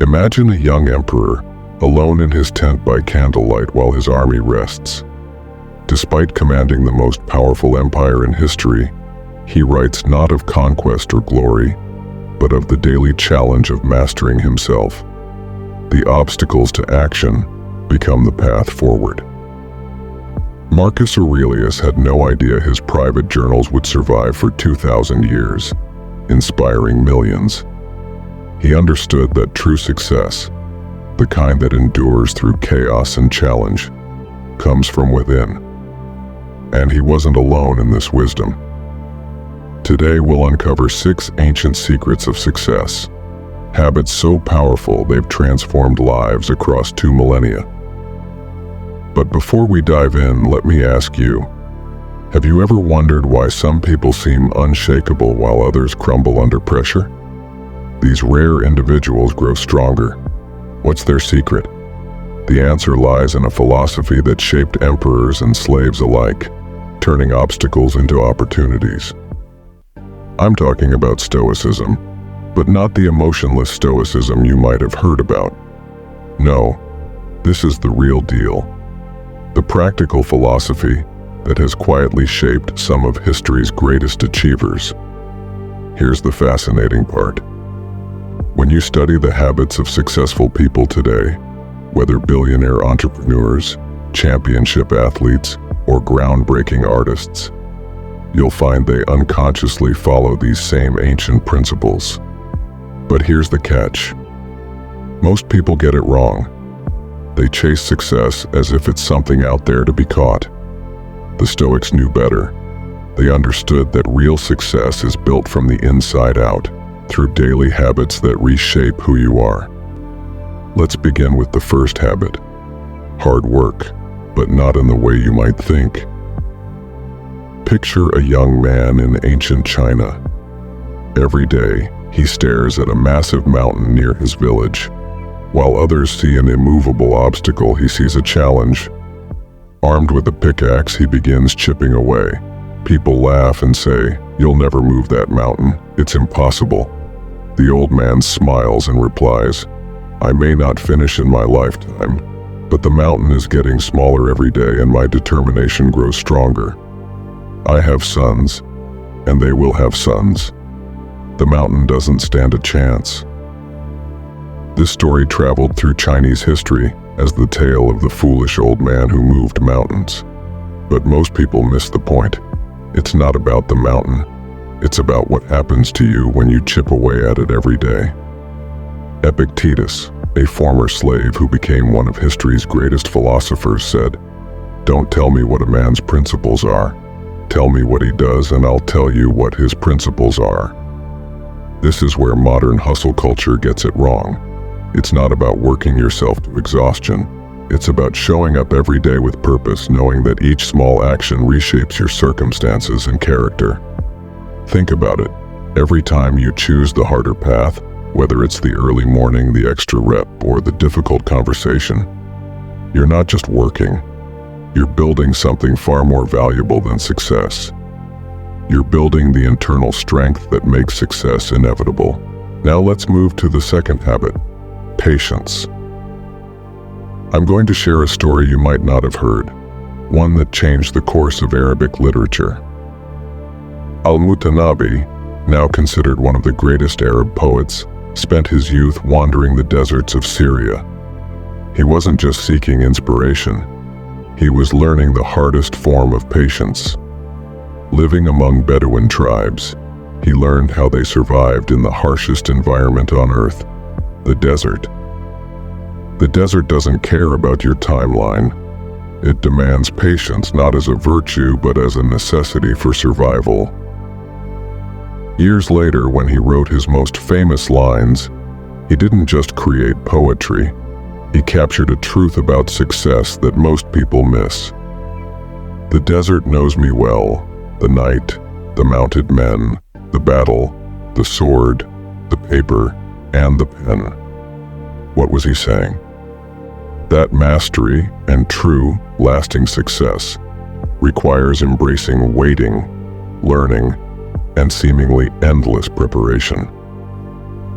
Imagine a young emperor, alone in his tent by candlelight while his army rests. Despite commanding the most powerful empire in history, he writes not of conquest or glory, but of the daily challenge of mastering himself. The obstacles to action become the path forward. Marcus Aurelius had no idea his private journals would survive for 2,000 years, inspiring millions. He understood that true success, the kind that endures through chaos and challenge, comes from within. And he wasn't alone in this wisdom. Today we'll uncover 6 ancient secrets of success, habits so powerful they've transformed lives across 2 millennia. But before we dive in, let me ask you, have you ever wondered why some people seem unshakable while others crumble under pressure? These rare individuals grow stronger. What's their secret? The answer lies in a philosophy that shaped emperors and slaves alike, turning obstacles into opportunities. I'm talking about Stoicism, but not the emotionless Stoicism you might have heard about. No, this is the real deal. The practical philosophy that has quietly shaped some of history's greatest achievers. Here's the fascinating part. When you study the habits of successful people today, whether billionaire entrepreneurs, championship athletes, or groundbreaking artists, you'll find they unconsciously follow these same ancient principles. But here's the catch. Most people get it wrong. They chase success as if it's something out there to be caught. The Stoics knew better. They understood that real success is built from the inside out, through daily habits that reshape who you are. Let's begin with the first habit. Hard work, but not in the way you might think. Picture a young man in ancient China. Every day, he stares at a massive mountain near his village. While others see an immovable obstacle, he sees a challenge. Armed with a pickaxe, he begins chipping away. People laugh and say, "You'll never move that mountain. It's impossible." The old man smiles and replies, "I may not finish in my lifetime, but the mountain is getting smaller every day and my determination grows stronger. I have sons, and they will have sons. The mountain doesn't stand a chance." This story traveled through Chinese history as the tale of the foolish old man who moved mountains. But most people miss the point. It's not about the mountain. It's about what happens to you when you chip away at it every day. Epictetus, a former slave who became one of history's greatest philosophers, said, "Don't tell me what a man's principles are. Tell me what he does and I'll tell you what his principles are." This is where modern hustle culture gets it wrong. It's not about working yourself to exhaustion. It's about showing up every day with purpose, knowing that each small action reshapes your circumstances and character. Think about it. Every time you choose the harder path, whether it's the early morning, the extra rep, or the difficult conversation, you're not just working. You're building something far more valuable than success. You're building the internal strength that makes success inevitable. Now let's move to the second habit, patience. I'm going to share a story you might not have heard, one that changed the course of Arabic literature. Al-Mutanabbi, now considered one of the greatest Arab poets, spent his youth wandering the deserts of Syria. He wasn't just seeking inspiration, he was learning the hardest form of patience. Living among Bedouin tribes, he learned how they survived in the harshest environment on earth, the desert. The desert doesn't care about your timeline. It demands patience not as a virtue but as a necessity for survival. Years later, when he wrote his most famous lines, he didn't just create poetry. He captured a truth about success that most people miss. The desert knows me well, the night, the mounted men, the battle, the sword, the paper, and the pen. What was he saying? That mastery and true, lasting success requires embracing waiting, learning, and seemingly endless preparation.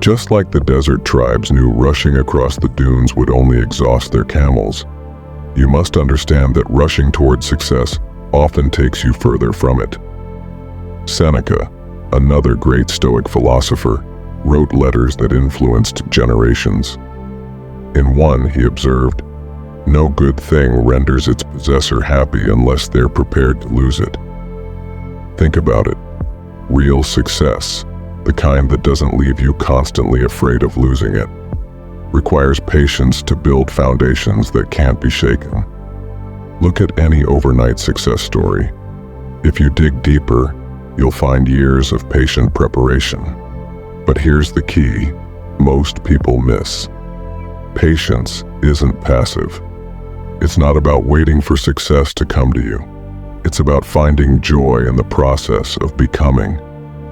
Just like the desert tribes knew rushing across the dunes would only exhaust their camels, you must understand that rushing towards success often takes you further from it. Seneca, another great Stoic philosopher, wrote letters that influenced generations. In one, he observed, "No good thing renders its possessor happy unless they're prepared to lose it." Think about it. Real success, the kind that doesn't leave you constantly afraid of losing it, requires patience to build foundations that can't be shaken. Look at any overnight success story. If you dig deeper, you'll find years of patient preparation. But here's the key most people miss. Patience isn't passive. It's not about waiting for success to come to you. It's about finding joy in the process of becoming.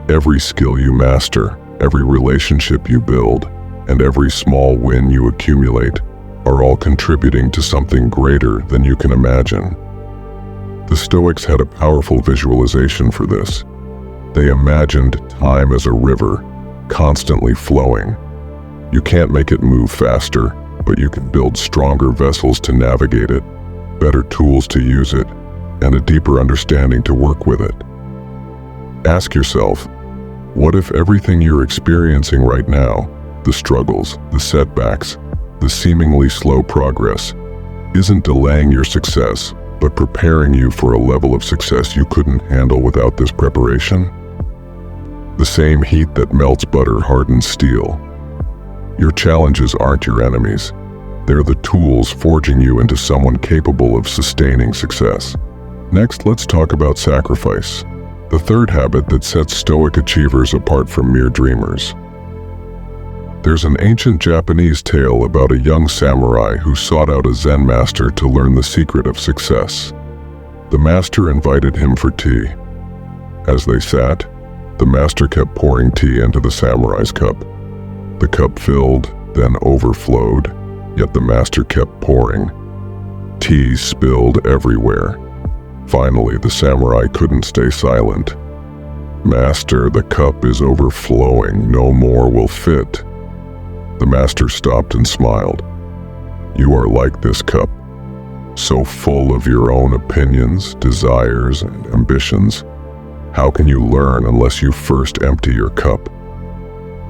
Every skill you master, every relationship you build, and every small win you accumulate are all contributing to something greater than you can imagine. The Stoics had a powerful visualization for this. They imagined time as a river, constantly flowing. You can't make it move faster, but you can build stronger vessels to navigate it, better tools to use it, and a deeper understanding to work with it. Ask yourself, what if everything you're experiencing right now, the struggles, the setbacks, the seemingly slow progress, isn't delaying your success, but preparing you for a level of success you couldn't handle without this preparation? The same heat that melts butter hardens steel. Your challenges aren't your enemies. They're the tools forging you into someone capable of sustaining success. Next, let's talk about sacrifice, the third habit that sets Stoic achievers apart from mere dreamers. There's an ancient Japanese tale about a young samurai who sought out a Zen master to learn the secret of success. The master invited him for tea. As they sat, the master kept pouring tea into the samurai's cup. The cup filled, then overflowed, yet the master kept pouring. Tea spilled everywhere. Finally, the samurai couldn't stay silent. "Master, the cup is overflowing. No more will fit." The master stopped and smiled. "You are like this cup, so full of your own opinions, desires, and ambitions. How can you learn unless you first empty your cup?"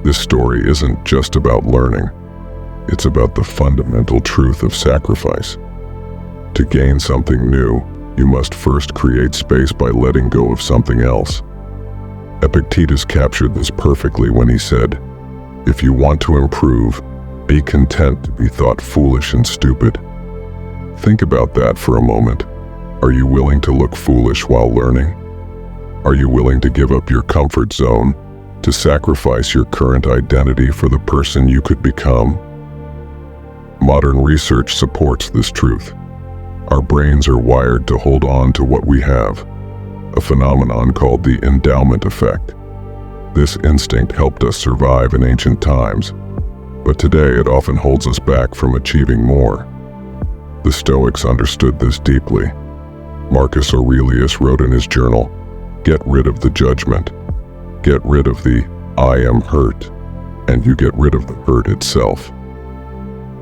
This story isn't just about learning. It's about the fundamental truth of sacrifice. To gain something new, you must first create space by letting go of something else. Epictetus captured this perfectly when he said, "If you want to improve, be content to be thought foolish and stupid." Think about that for a moment. Are you willing to look foolish while learning? Are you willing to give up your comfort zone, to sacrifice your current identity for the person you could become? Modern research supports this truth. Our brains are wired to hold on to what we have, a phenomenon called the endowment effect. This instinct helped us survive in ancient times, but today it often holds us back from achieving more. The Stoics understood this deeply. Marcus Aurelius wrote in his journal, "Get rid of the judgment. Get rid of the 'I am hurt,' and you get rid of the hurt itself."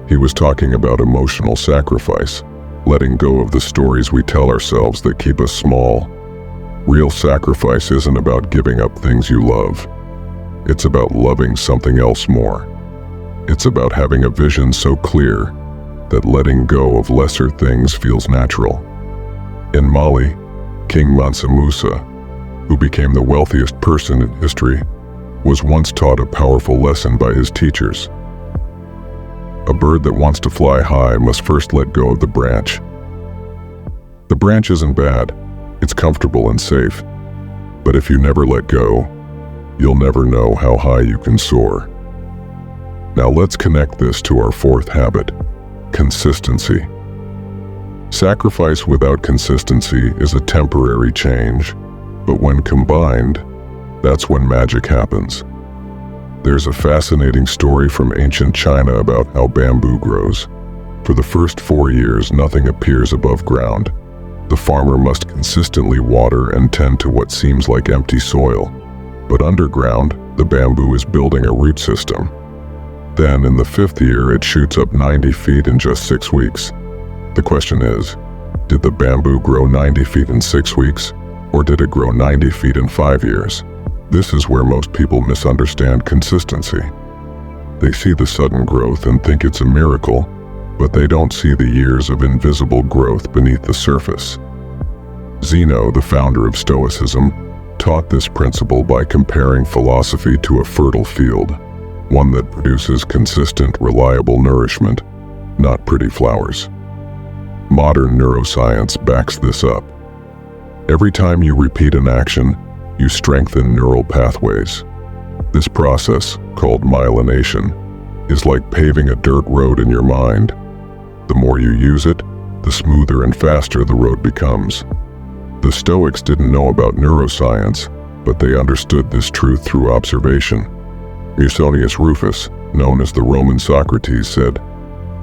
He was talking about emotional sacrifice, letting go of the stories we tell ourselves that keep us small. Real sacrifice isn't about giving up things you love. It's about loving something else more. It's about having a vision so clear that letting go of lesser things feels natural. In Mali, King Mansa Musa, who became the wealthiest person in history, was once taught a powerful lesson by his teachers. A bird that wants to fly high must first let go of the branch. The branch isn't bad, it's comfortable and safe. But if you never let go, you'll never know how high you can soar. Now let's connect this to our fourth habit, consistency. Sacrifice without consistency is a temporary change, but when combined, that's when magic happens. There's a fascinating story from ancient China about how bamboo grows. For the first 4 years, nothing appears above ground. The farmer must consistently water and tend to what seems like empty soil. But underground, the bamboo is building a root system. Then, in the 5th year, it shoots up 90 feet in just 6 weeks. The question is, did the bamboo grow 90 feet in 6 weeks, or did it grow 90 feet in 5 years? This is where most people misunderstand consistency. They see the sudden growth and think it's a miracle, but they don't see the years of invisible growth beneath the surface. Zeno, the founder of Stoicism, taught this principle by comparing philosophy to a fertile field, one that produces consistent, reliable nourishment, not pretty flowers. Modern neuroscience backs this up. Every time you repeat an action, you strengthen neural pathways. This process, called myelination, is like paving a dirt road in your mind. The more you use it, the smoother and faster the road becomes. The Stoics didn't know about neuroscience, but they understood this truth through observation. Musonius Rufus, known as the Roman Socrates, said,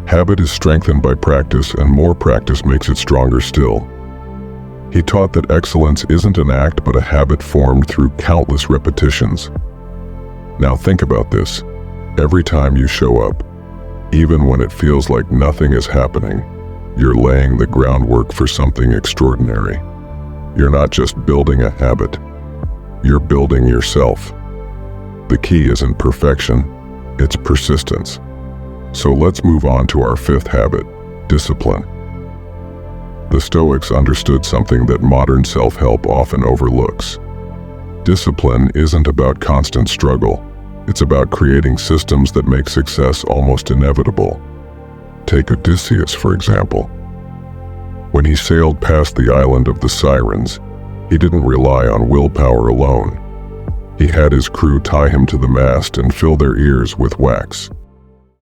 "Habit is strengthened by practice, and more practice makes it stronger still." He taught that excellence isn't an act but a habit formed through countless repetitions. Now think about this. Every time you show up, even when it feels like nothing is happening, you're laying the groundwork for something extraordinary. You're not just building a habit, you're building yourself. The key isn't perfection, it's persistence. So let's move on to our 5th habit, discipline. The Stoics understood something that modern self-help often overlooks. Discipline isn't about constant struggle. It's about creating systems that make success almost inevitable. Take Odysseus, for example. When he sailed past the island of the Sirens, he didn't rely on willpower alone. He had his crew tie him to the mast and fill their ears with wax.